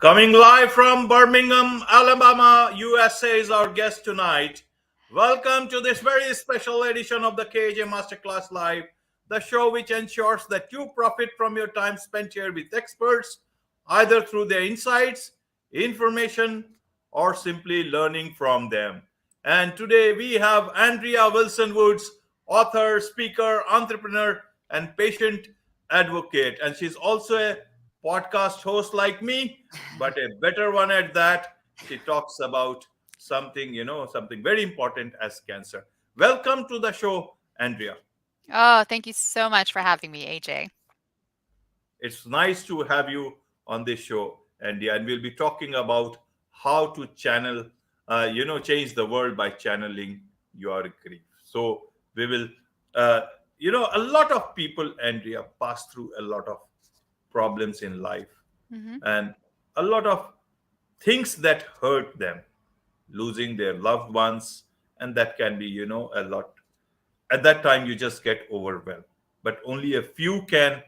Coming live from Birmingham, Alabama, USA is our guest tonight. Welcome to this very special edition of the KJ Masterclass Live, the show which ensures that you profit from your time spent here with experts, either through their insights, information, or simply learning from them. And today we have Andrea Wilson Woods, author, speaker, entrepreneur, and patient advocate. And she's also a podcast host like me, but a better one at that. She talks about something very important as cancer. Welcome to the show, Andrea. Oh, thank you so much for having me, AJ. It's nice to have you on this show, Andrea, and we'll be talking about how to channel, change the world by channeling your grief. So we will, a lot of people, Andrea, pass through a lot of problems in life Hmm. and a lot of things that hurt them, losing their loved ones, and that can be a lot. At that time you just get overwhelmed, but only a few can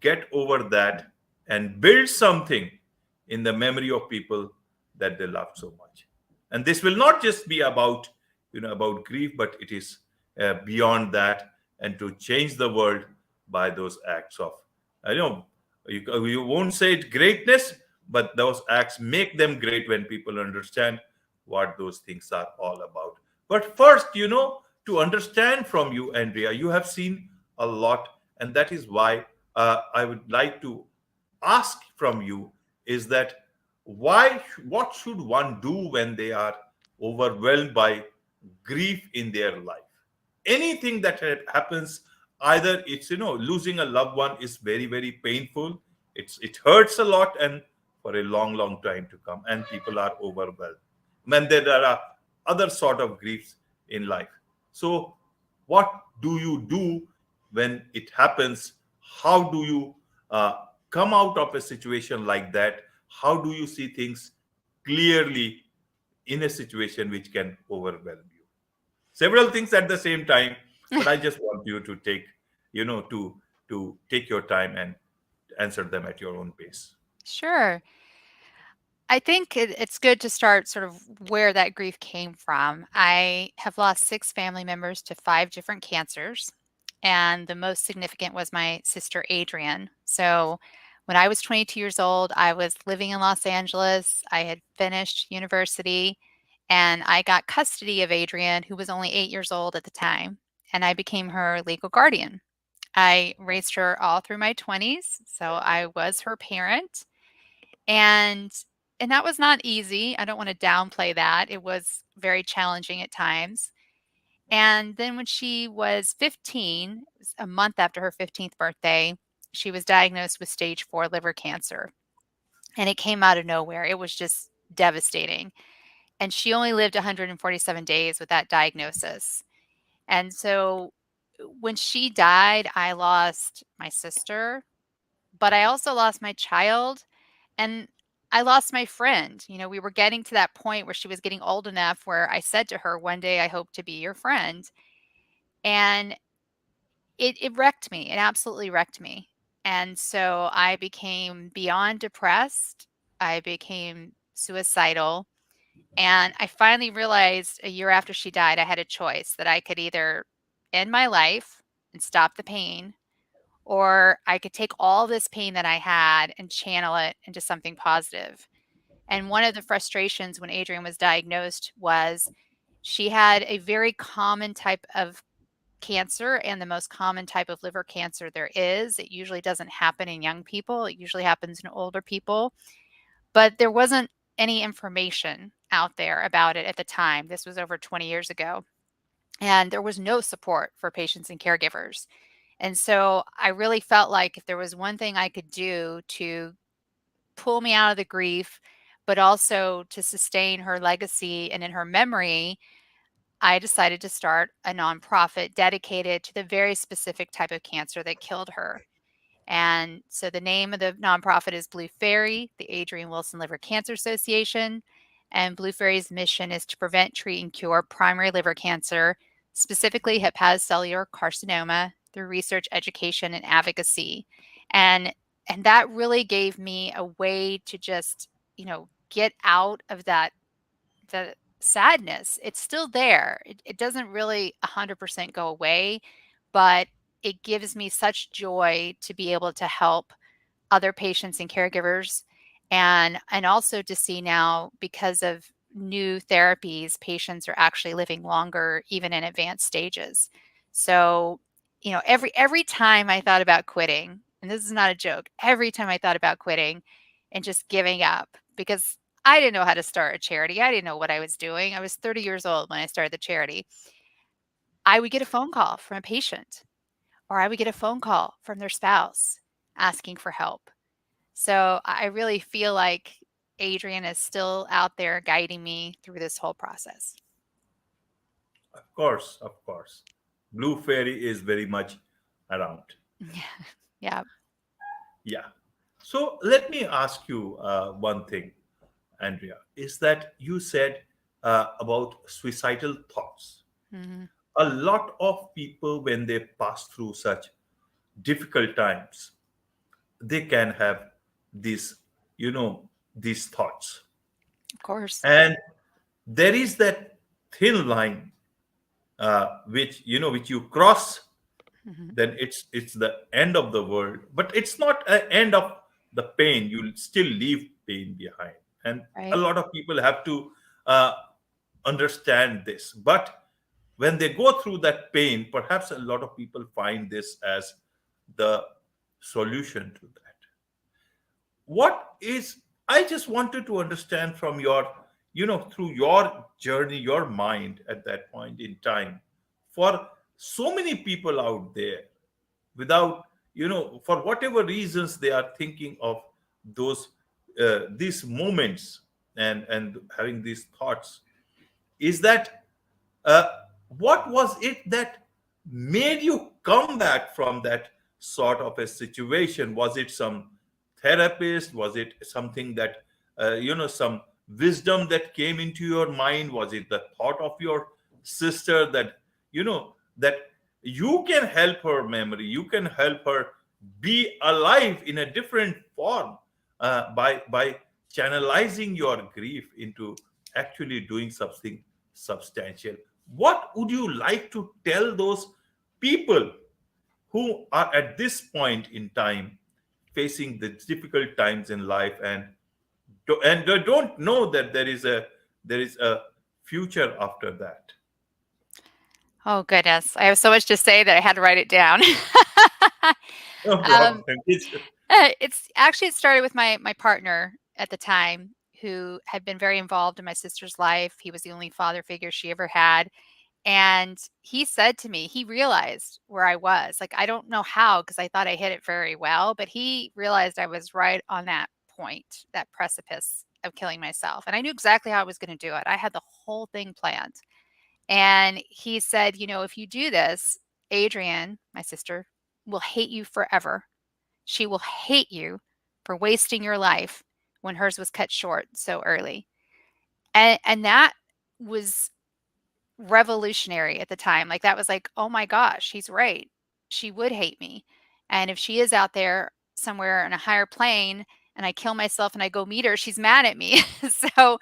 get over that and build something in the memory of people that they love so much. And this will not just be about about grief, but it is beyond that, and to change the world by those acts of I know you won't say it greatness, but those acts make them great when people understand what those things are all about. But first, to understand from you, Andrea, you have seen a lot, and that is why I would like to ask from you is that what should one do when they are overwhelmed by grief in their life? Anything that happens, either it's losing a loved one is very very painful, it hurts a lot and for a long long time to come, and people are overwhelmed. Then there are other sort of griefs in life. So what do you do when it happens? How do you uh, come out of a situation like that? How do you see things clearly in a situation which can overwhelm you? Several things at the same time, but I just want you to take to take your time and answer them at your own pace. Sure. I think it's good to start sort of where that grief came from. I have lost six family members to five different cancers, and the most significant was my sister, Adrienne. So when I was 22 years old, I was living in Los Angeles. I had finished university, and I got custody of Adrienne, who was only 8 years old at the time, and I became her legal guardian. I raised her all through my 20s, so I was her parent. And that was not easy. I don't want to downplay that. It was very challenging at times. And then when she was 15, it was a month after her 15th birthday, she was diagnosed with stage 4 liver cancer. And it came out of nowhere. It was just devastating. And she only lived 147 days with that diagnosis. And so when she died, I lost my sister, but I also lost my child, and I lost my friend. We were getting to that point where she was getting old enough where I said to her, "One day I hope to be your friend." And it wrecked me. It absolutely wrecked me. And so I became beyond depressed. I became suicidal. And I finally realized a year after she died, I had a choice that I could either end my life and stop the pain, or I could take all this pain that I had and channel it into something positive. And one of the frustrations when Adrienne was diagnosed was she had a very common type of cancer, and the most common type of liver cancer there is. It usually doesn't happen in young people, it usually happens in older people. But there wasn't any information out there about it at the time. This was over 20 years ago. And there was no support for patients and caregivers. And so I really felt like if there was one thing I could do to pull me out of the grief, but also to sustain her legacy and in her memory, I decided to start a nonprofit dedicated to the very specific type of cancer that killed her. And so the name of the nonprofit is Blue Faery, the Adrienne Wilson Liver Cancer Association. And Blue Faery's mission is to prevent, treat, and cure primary liver cancer, specifically hepatocellular carcinoma, through research, education, and advocacy. And that really gave me a way to just get out of the sadness. It's still there. It doesn't really 100% go away, but it gives me such joy to be able to help other patients and caregivers, and also to see now, because of new therapies, patients are actually living longer even in advanced stages. So, every time I thought about quitting, and this is not a joke, every time I thought about quitting and just giving up, because I didn't know how to start a charity. I didn't know what I was doing. I was 30 years old when I started the charity. I would get a phone call from a patient, or I would get a phone call from their spouse asking for help. So I really feel like Adrienne is still out there guiding me through this whole process. Of course, of course. Blue Fairy is very much around. Yeah. Yeah. So let me ask you one thing, Andrea. Is that you said about suicidal thoughts? Mhm. A lot of people, when they pass through such difficult times, they can have these, these thoughts. Of course. And there is that thin line which you cross, Mhm. then it's the end of the world. But it's not an end of the pain. You'll still leave pain behind, and a Right. lot of people have to uh, understand this. But when they go through that pain, perhaps a lot of people find this as the solution to that. What is, I just wanted to understand from your, through your journey, your mind at that point in time, for so many people out there, without, for whatever reasons they are thinking of those these moments, and having these thoughts, is that uh, what was it that made you come back from that sort of a situation? Was it some therapist? Was it something that, some wisdom that came into your mind? Was it the thought of your sister that, that you can help her memory, you can help her be alive in a different form, by channelizing your grief into actually doing something substantial? What would you like to tell those people who are at this point in time facing the difficult times in life, and they don't know that there is a future after that? Oh, goodness. I have so much to say that I had to write it down. No um, problem. it started with my partner at the time, who had been very involved in my sister's life. He was the only father figure she ever had. And he said to me, he realized where I was. Like, I don't know how, because I thought I hit it very well, but he realized I was right on that point, that precipice of killing myself. And I knew exactly how I was going to do it. I had the whole thing planned. And he said, if you do this, Adrienne, my sister, will hate you forever. She will hate you for wasting your life when hers was cut short so early. And that was revolutionary at the time. Like, that was like, "Oh my gosh, he's right. She would hate me. And if she is out there somewhere in a higher plane and I kill myself and I go meet her, she's mad at me." So,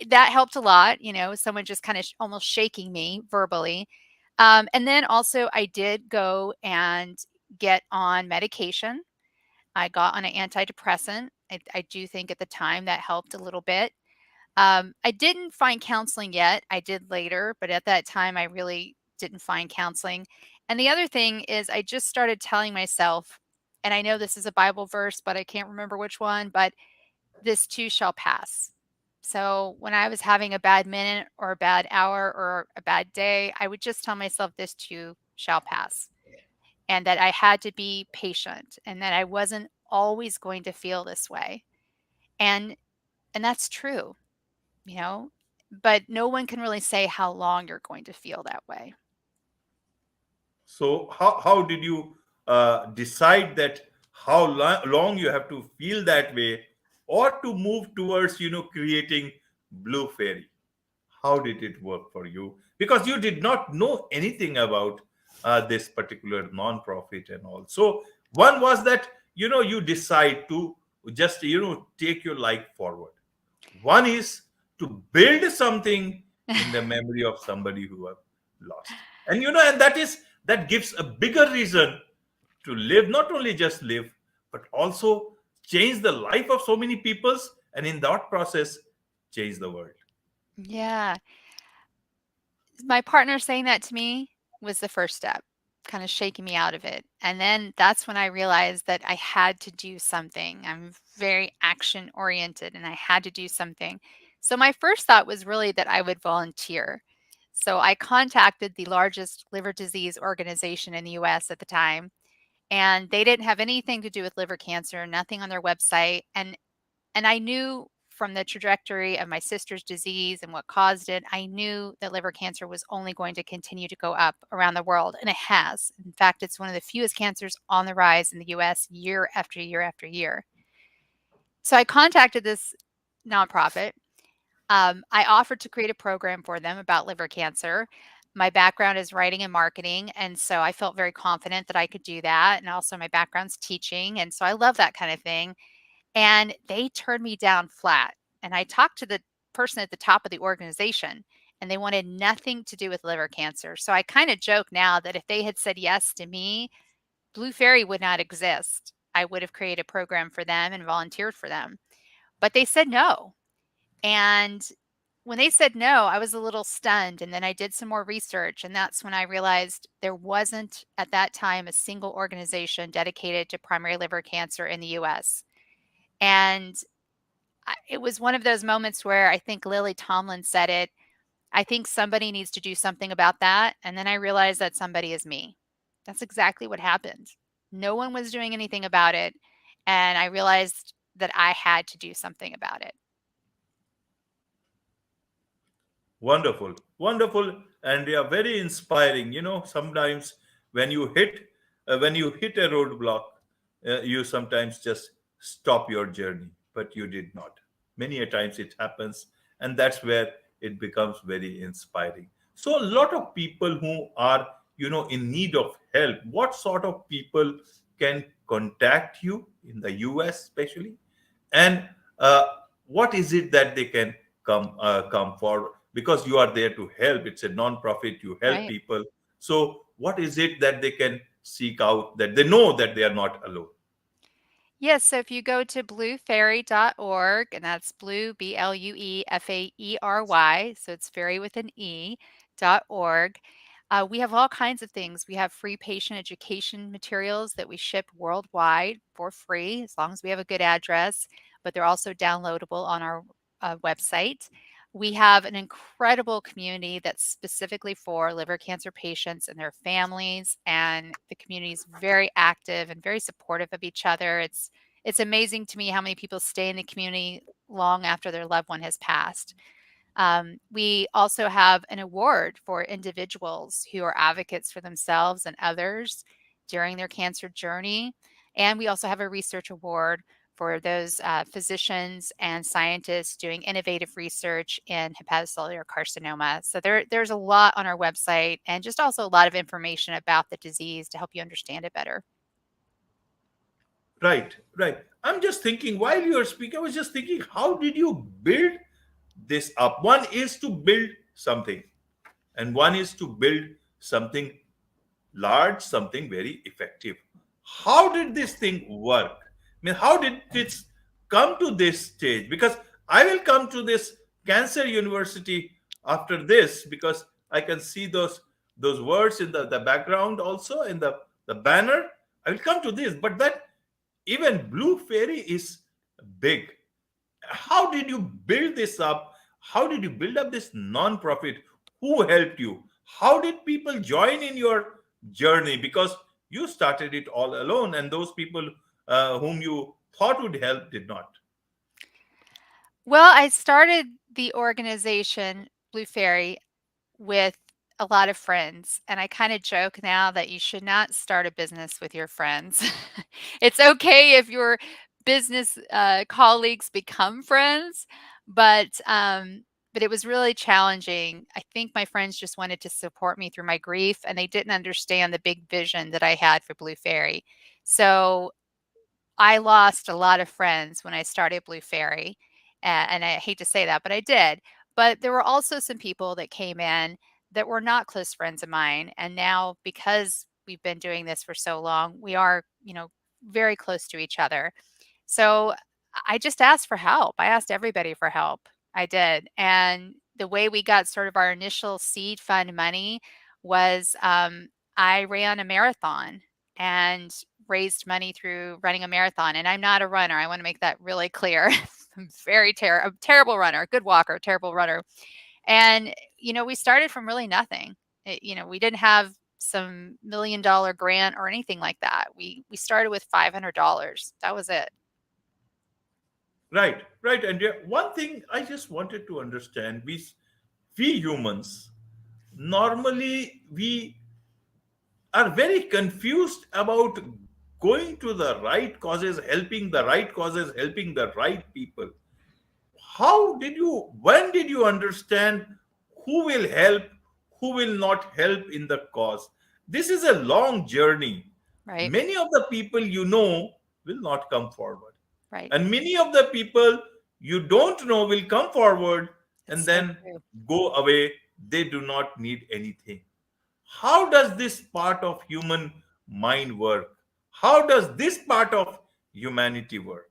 that helped a lot, someone just kinda almost shaking me verbally. And then also I did go and get on medication. I got on an antidepressant. I do think at the time that helped a little bit. I didn't find counseling yet. I did later, but at that time, I really didn't find counseling. And the other thing is, I just started telling myself, and I know this is a Bible verse, but I can't remember which one, but this too shall pass. So when I was having a bad minute or a bad hour or a bad day, I would just tell myself, this too shall pass. And that I had to be patient, and that I wasn't always going to feel this way. And and that's true, you know, but no one can really say how long you're going to feel that way. So how did you decide that how long you have to feel that way, or to move towards, creating Blue Fairy? How did it work for you? Because you did not know anything about this particular non-profit and all. So one was that, you decide to just take your life forward. One is to build something in the memory of somebody who have lost. And and that gives a bigger reason to live, not only just live, but also change the life of so many peoples, and in that process change the world. Yeah. My partner saying that to me was the first step, kind of shaking me out of it. And then that's when I realized that I had to do something. I'm very action oriented and I had to do something. So my first thought was really that I would volunteer. So I contacted the largest liver disease organization in the US at the time, and they didn't have anything to do with liver cancer, nothing on their website. And I knew from the trajectory of my sister's disease and what caused it, I knew that liver cancer was only going to continue to go up around the world, and it has. In fact, it's one of the fewest cancers on the rise in the US year after year after year. So I contacted this nonprofit. I offered to create a program for them about liver cancer. My background is writing and marketing, and so I felt very confident that I could do that. And also, my background's teaching, and so I love that kind of thing. And they turned me down flat. And I talked to the person at the top of the organization, and they wanted nothing to do with liver cancer. So I kind of joke now that if they had said yes to me, Blue Fairy would not exist. I would have created a program for them and volunteered for them. But they said no. And when they said no, I was a little stunned. And then I did some more research. And that's when I realized there wasn't at that time a single organization dedicated to primary liver cancer in the US. And it was one of those moments where I think Lily Tomlin said it. I think somebody needs to do something about that. And then I realized that somebody is me. That's exactly what happened. No one was doing anything about it. And I realized that I had to do something about it. Wonderful, wonderful, and they are very inspiring. Sometimes when you hit a roadblock, you sometimes just stop your journey, but you did not. Many a times it happens, and that's where it becomes very inspiring. So a lot of people who are in need of help, what sort of people can contact you in the US, especially, and uh, what is it that they can come for, because you are there to help. It's a non-profit, you help Right. people. So what is it that they can seek out, that they know that they are not alone? Yes, so if you go to bluefairy.org, and that's blue, BLUEFAERY, so it's fairy with an E, .org. We have all kinds of things. We have free patient education materials that we ship worldwide for free, as long as we have a good address, but they're also downloadable on our website. We have an incredible community that's specifically for liver cancer patients and their families, and the community is very active and very supportive of each other. It's amazing to me how many people stay in the community long after their loved one has passed. We also have an award for individuals who are advocates for themselves and others during their cancer journey. And we also have a research award for those physicians and scientists doing innovative research in hepatocellular carcinoma. So there's a lot on our website, and just also a lot of information about the disease to help you understand it better. Right, right. I'm just thinking, while you are speaking, I was just thinking, how did you build this up? One is to build something, and one is to build something large, something very effective. How did this thing work? I mean, how did it come to this stage? Because I will come to this cancer university after this, because I can see those words in the background, also in the banner. I will come to this, but that even Blue Fairy is big. How did you build this up? How did you build up this non-profit? Who helped you? How did people join in your journey? Because you started it all alone, and those people whom you thought would help did not. Well, I started the organization Blue Fairy with a lot of friends. And I kind of joke now that you should not start a business with your friends. It's okay if your business colleagues become friends, but it was really challenging. I think my friends just wanted to support me through my grief, and they didn't understand the big vision that I had for Blue Fairy. So I lost a lot of friends when I started Blue Faery, and I hate to say that, but I did. But there were also some people that came in that were not close friends of mine, and now because we've been doing this for so long, we are, very close to each other. So I just asked for help. I asked everybody for help. I did. And the way we got sort of our initial seed fund money was I ran a marathon and raised money through running a marathon. And I'm not a runner. I want to make that really clear. I'm a terrible runner, good walker, terrible runner. And, we started from really nothing. We didn't have some $1 million grant or anything like that. We started with $500. That was it. Right, right. And yeah, one thing I just wanted to understand, we humans normally we are very confused about going to the right causes, helping the right people. How did you, when did you understand who will help, who will not help in the cause? This is a long journey. Right, Many of the people will not come forward, right. and many of the people you don't know will come forward It's and so then true. go away. They do not need anything. How does this part of human mind work? How does this part of humanity work?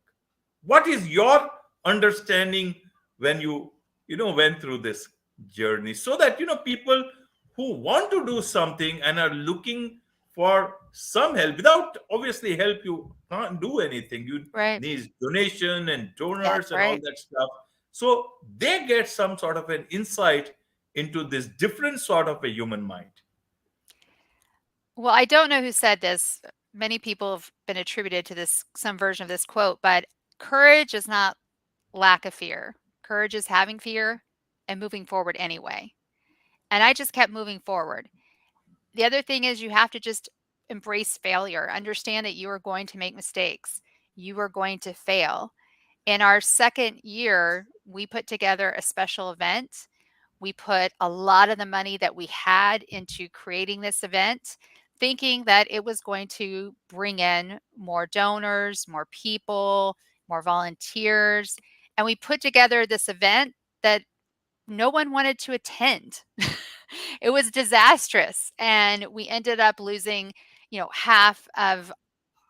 What is your understanding when you went through this journey, so that people who want to do something and are looking for some help, without obviously help you can't do anything, you Right. need donation and That's donors and all right. that stuff, so they get some sort of an insight into this different sort of a human mind. Well, I don't know who said this. Many people have been attributed to this some version of this quote, but courage is not lack of fear. Courage is having fear and moving forward anyway. And I just kept moving forward. The other thing is you have to just embrace failure. Understand that you are going to make mistakes. You are going to fail. In our second year, we put together a special event. We put a lot of the money that we had into creating this event, thinking that it was going to bring in more donors, more people, more volunteers. And we put together this event that no one wanted to attend. It was disastrous. And we ended up losing, half of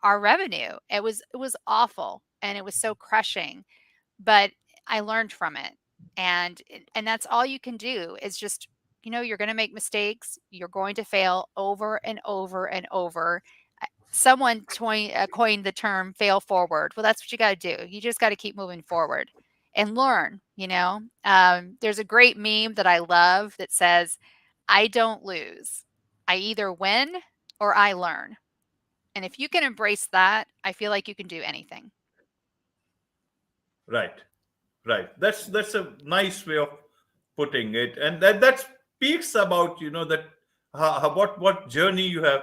our revenue. It was awful and it was so crushing, but I learned from it. And that's all you can do is just, you're going to make mistakes, you're going to fail over and over and over. Someone coined the term fail forward. Well, that's what you got to do. You just got to keep moving forward and learn. There's a great meme that I love that says, I don't lose. I either win or I learn. And if you can embrace that, I feel like you can do anything. Right, right. That's a nice way of putting it, and that speaks about that what journey you have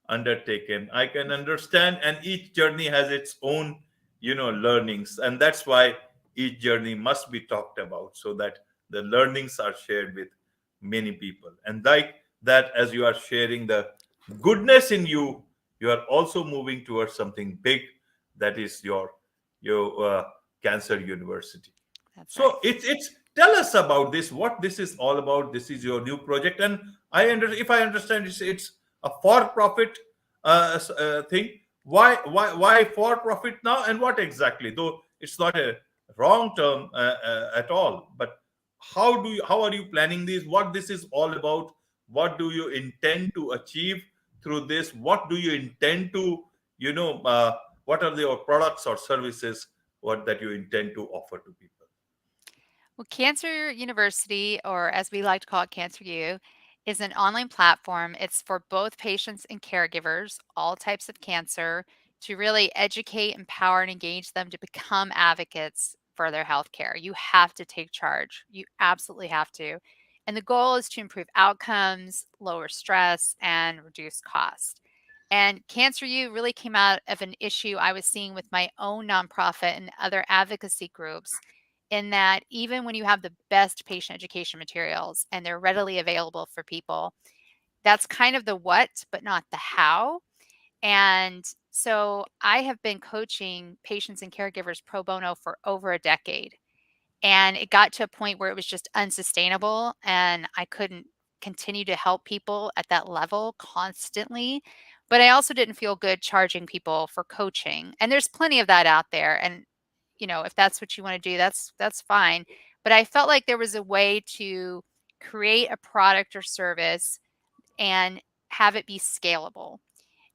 undertaken. I can understand, and each journey has its own learnings, and that's why each journey must be talked about, so that the learnings are shared with many people. And like that, as you are sharing the goodness in you, you are also moving towards something big, that is your cancer university. That's right. So it's tell us about this, what this is all about. This is your new project, and if I understand, it's a for profit thing. Why for profit now, and what exactly, though it's not a wrong term at all, but how are you planning this, what this is all about, what do you intend to achieve through this, what do you intend to you know what are your products or services, what that you intend to offer to people? Well, Cancer University, or as we like to call it, Cancer U, is an online platform. It's for both patients and caregivers, all types of cancer, to really educate, empower, and engage them to become advocates for their health care. You have to take charge. You absolutely have to. And the goal is to improve outcomes, lower stress, and reduce cost. And Cancer U really came out of an issue I was seeing with my own nonprofit and other advocacy groups, in that even when you have the best patient education materials and they're readily available for people, that's kind of the what, but not the how. And So I have been coaching patients and caregivers pro bono for over a decade. And it got to a point where it was just unsustainable and I couldn't continue to help people at that level constantly. But I also didn't feel good charging people for coaching. And there's plenty of that out there. And if that's what you want to do, that's fine. But I felt like there was a way to create a product or service and have it be scalable.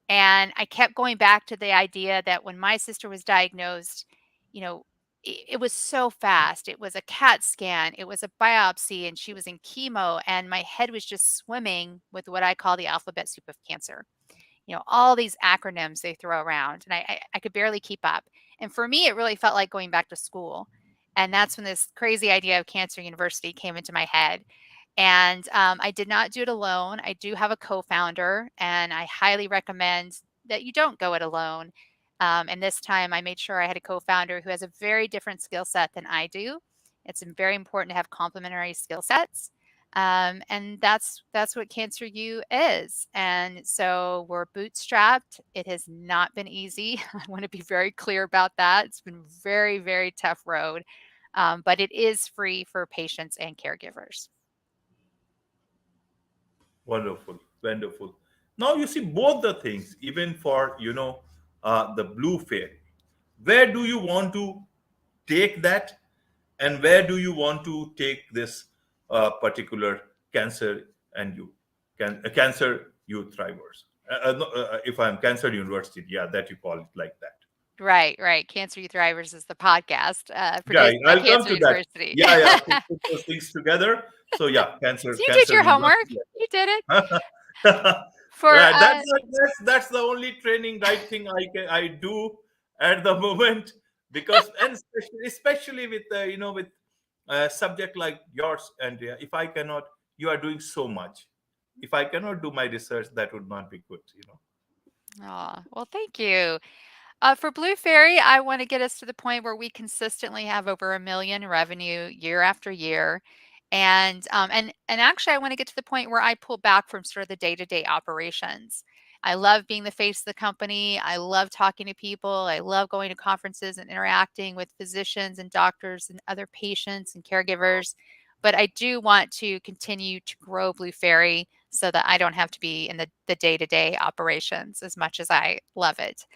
And I kept going back to the idea that when my sister was diagnosed, you know, it was so fast. It was a CAT scan, it was a biopsy, and she was in chemo, and my head was just swimming with what I call the alphabet soup of cancer. All these acronyms they throw around, and I could barely keep up. And for me, it really felt like going back to school. And that's when this crazy idea of Cancer University came into my head. And I did not do it alone. I do have a co-founder, and I highly recommend that you don't go it alone. And this time I made sure I had a co-founder who has a very different skill set than I do. It's very important to have complementary skill sets. And that's what Cancer U is. And so we're bootstrapped. It has not been easy. I want to be very clear about that. It's been very, very tough road, but it is free for patients and caregivers. Wonderful, wonderful. Now you see both the things, even for the Blue Faery. Where do you want to take that, and where do you want to take this particular cancer and cancer youth thrivers? No, if I'm Cancer University, yeah, that you call it like that. Right, right. Cancer Youth Thrivers is the podcast Yeah, produced by I'll come Cancer to that. University. Yeah, yeah, put those things together. So yeah, So you did cancer your homework. university. You did it for Right. That's the only training right thing I do at the moment, because, and especially with with a subject like yours, Andrea. If I cannot, you are doing so much. If I cannot do my research, that would not be good. Aw, well, thank you. For Blue Fairy, I want to get us to the point where we consistently have over 1 million revenue year after year. And actually I want to get to the point where I pull back from sort of the day-to-day operations. I love being the face of the company. I love talking to people. I love going to conferences and interacting with physicians and doctors and other patients and caregivers. But I do want to continue to grow Blue Fairy so that I don't have to be in the day-to-day operations as much as I love it.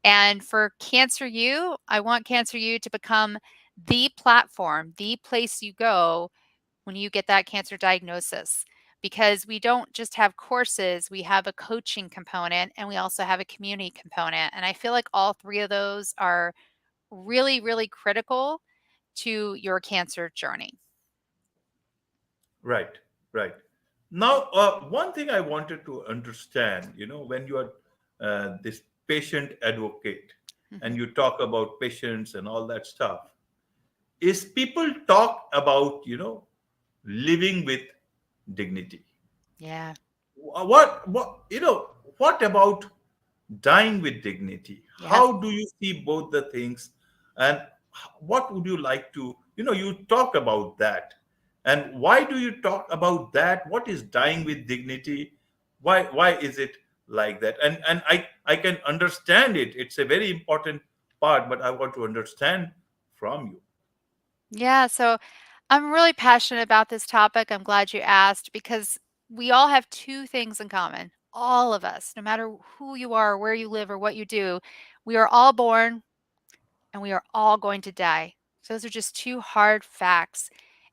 And for Cancer U, I want Cancer U to become the platform, the place you go when you get that cancer diagnosis. Because we don't just have courses, we have a coaching component and we also have a community component. And I feel like all three of those are really, really critical to your cancer journey. Right, right. Now, one thing I wanted to understand, when you are this patient advocate and Mhm. you talk about patients and all that stuff, is people talk about, living with dignity. Yeah. What about dying with dignity? Yes. How do you see both the things, and what would you like to, you talk about that, and why do you talk about that? What is dying with dignity? Why is it like that? And I can understand it. It's a very important part, but I want to understand from you. Yeah. So I'm really passionate about this topic. I'm glad you asked because we all have two things in common. All of us, no matter who you are, where you live, or what you do, we are all born and we are all going to die. So those are just two hard facts.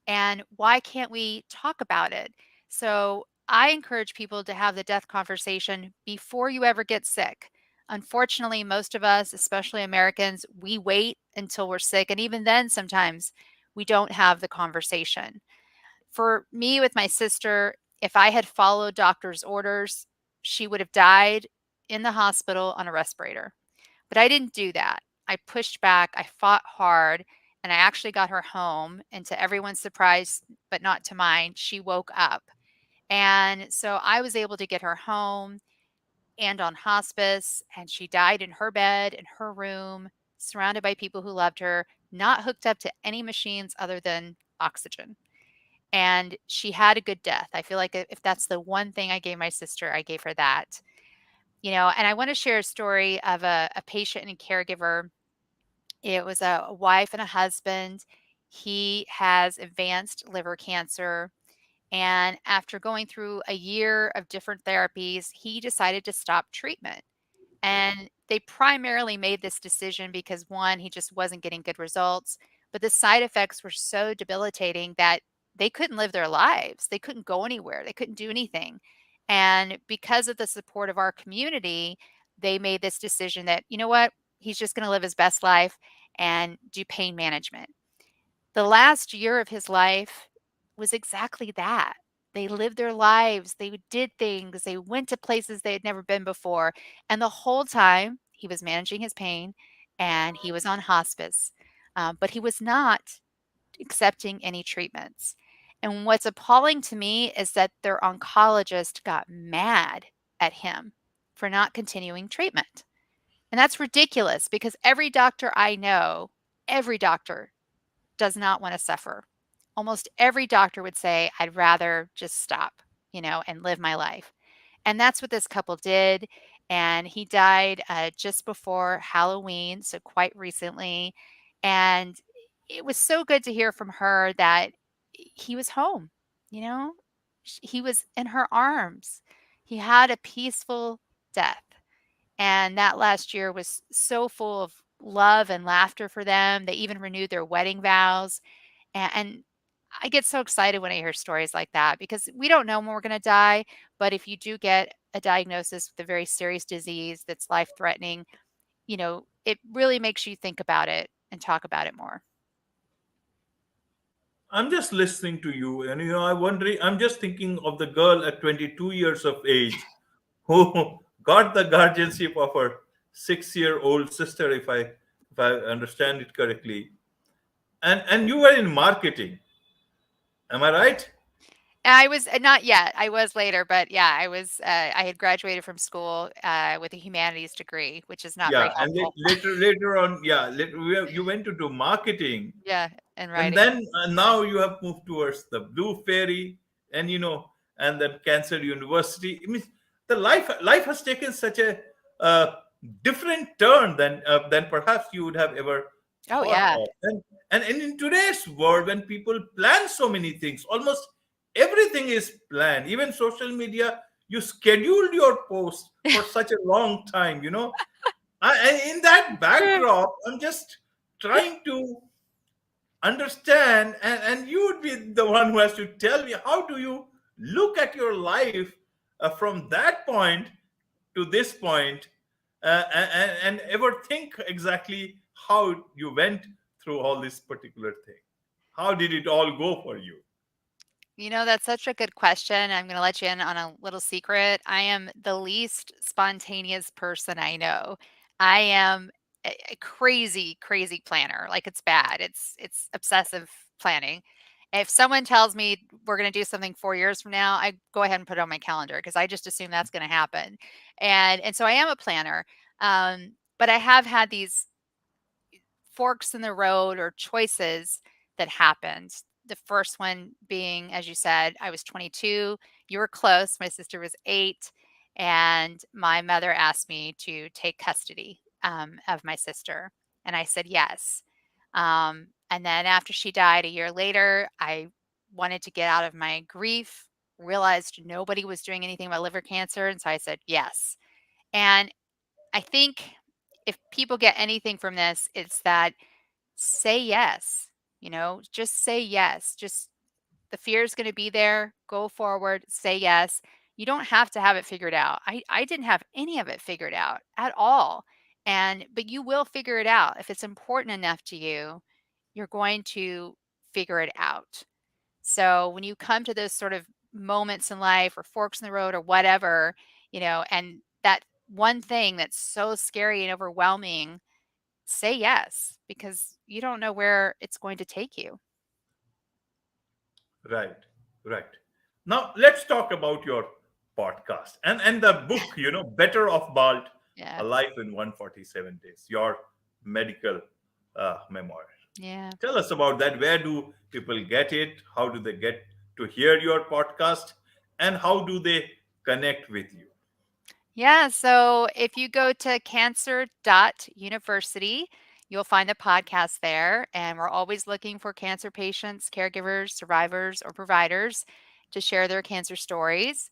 And why can't we talk about it? So I encourage people to have the death conversation before you ever get sick. Unfortunately, most of us, especially Americans, we wait until we're sick. And even then, sometimes we don't have the conversation. For me, with my sister, if I had followed doctor's orders, she would have died in the hospital on a respirator. But I didn't do that. I pushed back, I fought hard, and I actually got her home. And to everyone's surprise, but not to mine, she woke up. And so I was able to get her home and on hospice, and she died in her bed, in her room, surrounded by people who loved her, not hooked up to any machines other than oxygen. And she had a good death. I feel like if that's the one thing I gave my sister, I gave her that. And I want to share a story of a patient and caregiver. It was a wife and a husband. He has advanced liver cancer. And after going through a year of different therapies, he decided to stop treatment. And they primarily made this decision because one, he just wasn't getting good results, but the side effects were so debilitating that they couldn't live their lives. They couldn't go anywhere. They couldn't do anything. And because of the support of our community, they made this decision that, you know what, he's just going to live his best life and do pain management. The last year of his life was exactly that. They lived their lives, they did things, they went to places they had never been before, and the whole time, he was managing his pain, and he was on hospice, but he was not accepting any treatments. And what's appalling to me is that their oncologist got mad at him for not continuing treatment. And that's ridiculous because every doctor I know, every doctor does not want to suffer. Almost every doctor would say, I'd rather just stop, and live my life. And that's what this couple did. And he died just before Halloween, so quite recently. And it was so good to hear from her that he was home, you know, he was in her arms. He had a peaceful death. And that last year was so full of love and laughter for them. They even renewed their wedding vows. And I get so excited when I hear stories like that because we don't know when we're going to die. But if you do get a diagnosis with a very serious disease that's life threatening, it really makes you think about it and talk about it more. I'm just listening to you, and I'm just thinking of the girl at 22 years of age who got the guardianship of her 6-year-old sister, if I understand it correctly. And you were in marketing, am I right? I was not yet. I was later, but yeah, I was. I had graduated from school with a humanities degree, which is not Yeah, very and helpful. later on, yeah, you went to do marketing, Yeah, and and writing. then now you have moved towards the Blue Fairy, and and then Cancer University. I mean, the life has taken such a uh, different turn than perhaps you would have ever Oh thought yeah. of. And in today's world, when people plan so many things, almost everything is planned. Even social media, you scheduled your post for such a long time. And in that backdrop, I'm just trying to understand, and you would be the one who has to tell me, how do you look at your life from that point to this point, and ever think exactly how you went through all this particular thing? How did it all go for you? That's such a good question. I'm going to let you in on a little secret. I am the least spontaneous person I know. I am a crazy, crazy planner. Like it's bad. It's obsessive planning. If someone tells me we're going to do something 4 years from now, I go ahead and put it on my calendar because I just assume that's going to happen. And so I am a planner. But I have had these forks in the road or choices that happened. The first one being, as you said, I was 22. You were close. My sister was 8. And my mother asked me to take custody of my sister. And I said yes. And then after she died a year later, I wanted to get out of my grief, realized nobody was doing anything about liver cancer. And so I said yes. And I think if people get anything from this, it's that say yes, just say yes. Just the fear is going to be there. Go forward, say yes. You don't have to have it figured out. I didn't have any of it figured out at all. But you will figure it out. If it's important enough to you, you're going to figure it out. So when you come to those sort of moments in life or forks in the road or whatever, and that one thing that's so scary and overwhelming, say yes because you don't know where it's going to take you. Right, right. Now let's talk about your podcast and the book, Better of Balt, Yeah. A Life in 147 Days, your medical memoir. Yeah. Tell us about that. Where do people get it? How do they get to hear your podcast? And how do they connect with you? Yeah, so if you go to cancer.university, you'll find the podcast there. And we're always looking for cancer patients, caregivers, survivors, or providers to share their cancer stories.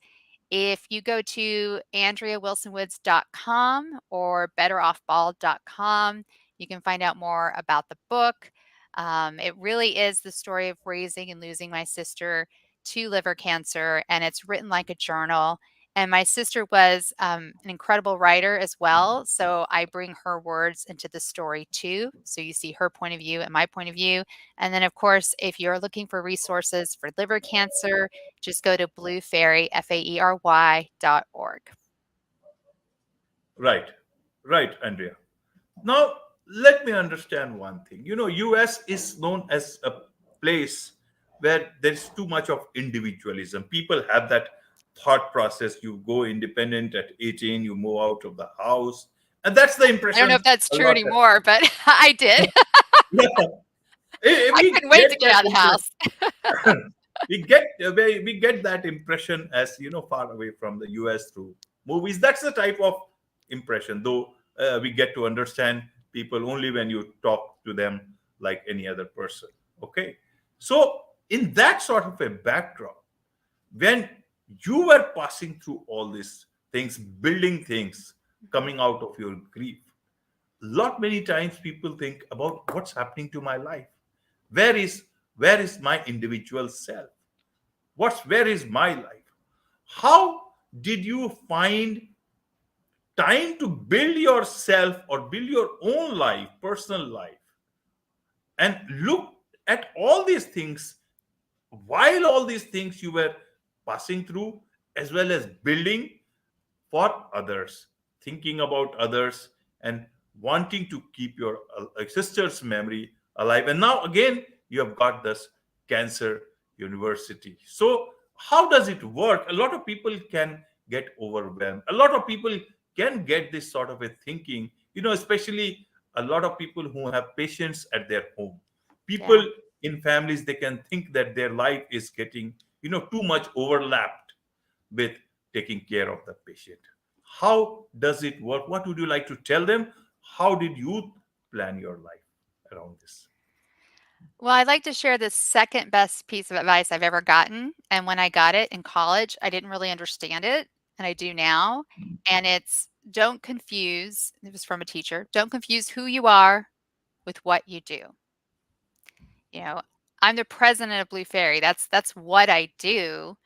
If you go to AndreaWilsonWoods.com or BetterOffBall.com, you can find out more about the book. It really is the story of raising and losing my sister to liver cancer, and it's written like a journal. And my sister was an incredible writer as well. So I bring her words into the story too. So you see her point of view and my point of view. And then, of course, if you're looking for resources for liver cancer, just go to Blue Faery, FAERY.org. Right, right, Andrea. Now, let me understand one thing. US is known as a place where there's too much of individualism. People have that thought process. You go independent at 18, you move out of the house. And that's the I don't know if impression that's a true lot. anymore, but I did. Yeah. I We couldn't wait get to get that out of the house. we get that impression as far away from the US through movies. That's the type of impression, though. We get to understand people only when you talk to them like any other person. Okay, so in that sort of a backdrop, when you were passing through all these things, building things, coming out of your grief, lot many times people think about what's happening to my life. Where is where is my individual self? Where is my life? How did you find time to build yourself or build your own life, personal life, and look at all these things while all these things you were passing through, as well as building for others, thinking about others, and wanting to keep your sister's memory alive. And now again, you have got this cancer university. So, how does it work? A lot of people can get overwhelmed. A lot of people can get this sort of a thinking, especially a lot of people who have patients at their home. People Yeah. in families, they can think that their life is getting, too much overlapped with taking care of the patient. How does it work? What would you like to tell them? How did you plan your life around this? Well, I'd like to share the second best piece of advice I've ever gotten. And when I got it in college, I didn't really understand it, and I do now. And it's don't confuse, it was from a teacher, don't confuse who you are with what you do. You know, I'm the president of Blue Fairy. That's what I do.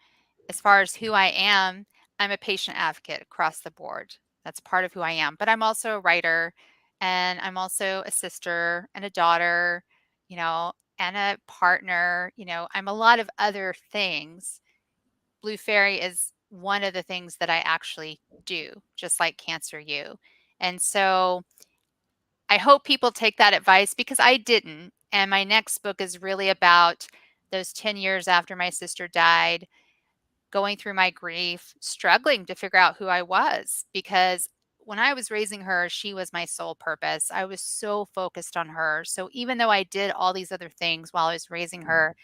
As far as who I am, I'm a patient advocate across the board. That's part of who I am. But I'm also a writer, and I'm also a sister and a daughter, and a partner. I'm a lot of other things. Blue Fairy is one of the things that I actually do, just like Cancer U. And so I hope people take that advice because I didn't. And my next book is really about those 10 years after my sister died, going through my grief, struggling to figure out who I was because when I was raising her, she was my sole purpose. I was so focused on her. So even though I did all these other things while I was raising her,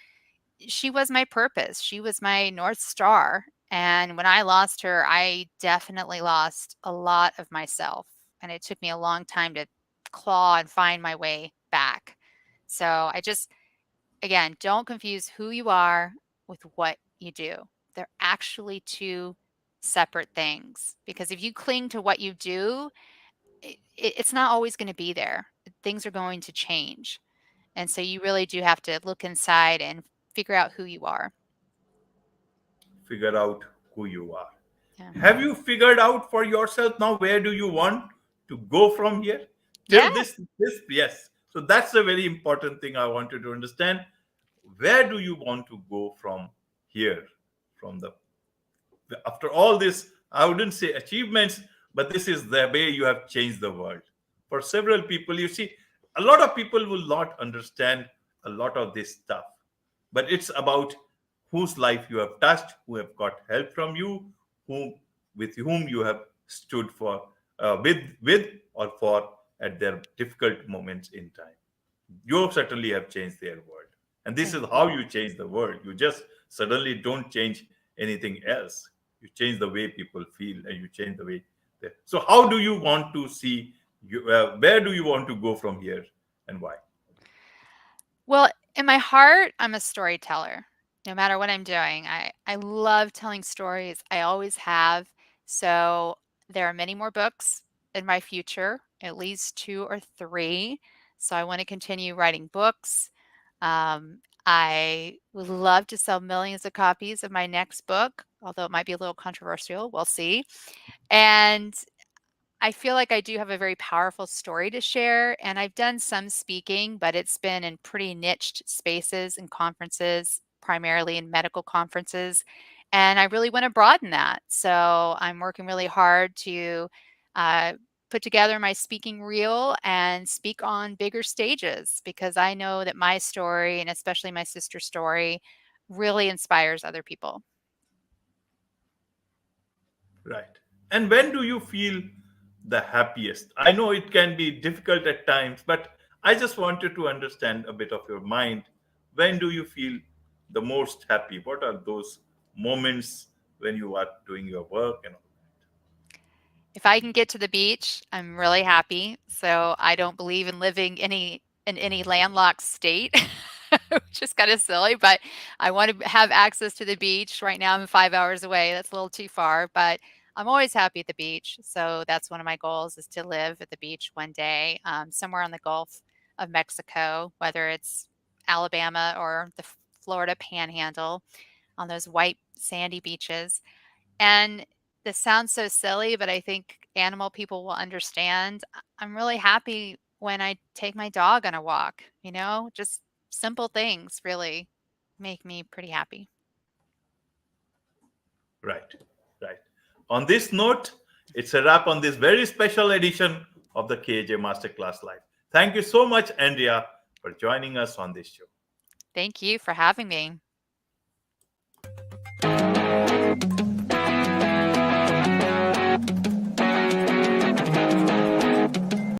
she was my purpose. She was my North Star. And when I lost her, I definitely lost a lot of myself. And it took me a long time to claw and find my way back. So I just, again, don't confuse who you are with what you do. They're actually two separate things because if you cling to what you do, it's not always going to be there. Things are going to change. And so you really do have to look inside and figure out who you are. Figure out who you are. Yeah. Have you figured out for yourself now where do you want to go from here? Yeah. Till this, yes. So that's a very important thing I wanted to understand. Where do you want to go from here? From the After all this, I wouldn't say achievements, but this is the way you have changed the world. For several people, you see, a lot of people will not understand a lot of this stuff, but it's about whose life you have touched, who have got help from you, whom with whom you have stood for, with or for at their difficult moments in time. You certainly have changed their world, and this Thank is how you. you change the world. You just suddenly don't change anything else. You change the way people feel, and you change the way So, how do you want to see you? Where do you want to go from here, and why? Well, in my heart, I'm a storyteller. No matter what I'm doing, I love telling stories. I always have. So there are many more books in my future, at least two or three. So I want to continue writing books. I would love to sell millions of copies of my next book, although it might be a little controversial. We'll see. And I feel like I do have a very powerful story to share, and I've done some speaking, but it's been in pretty niched spaces and conferences, primarily in medical conferences. And I really want to broaden that. So I'm working really hard to uh, put together my speaking reel and speak on bigger stages because I know that my story, and especially my sister's story, really inspires other people. Right. And when do you feel the happiest? I know it can be difficult at times, but I just wanted to understand a bit of your mind. When do you feel the most happy? What are those moments when you are doing your work and all? If I can get to the beach, I'm really happy. So I don't believe in living in any landlocked state, which is kind of silly, but I want to have access to the beach. Right now I'm 5 hours away. That's a little too far, but I'm always happy at the beach. So that's one of my goals is to live at the beach one day, somewhere on the Gulf of Mexico, whether it's Alabama or the Florida Panhandle on those white sandy beaches. And this sounds so silly, but I think animal people will understand. I'm really happy when I take my dog on a walk, just simple things really make me pretty happy. Right, right. On this note, it's a wrap on this very special edition of the KJ Masterclass Live. Thank you so much, Andrea, for joining us on this show. Thank you for having me.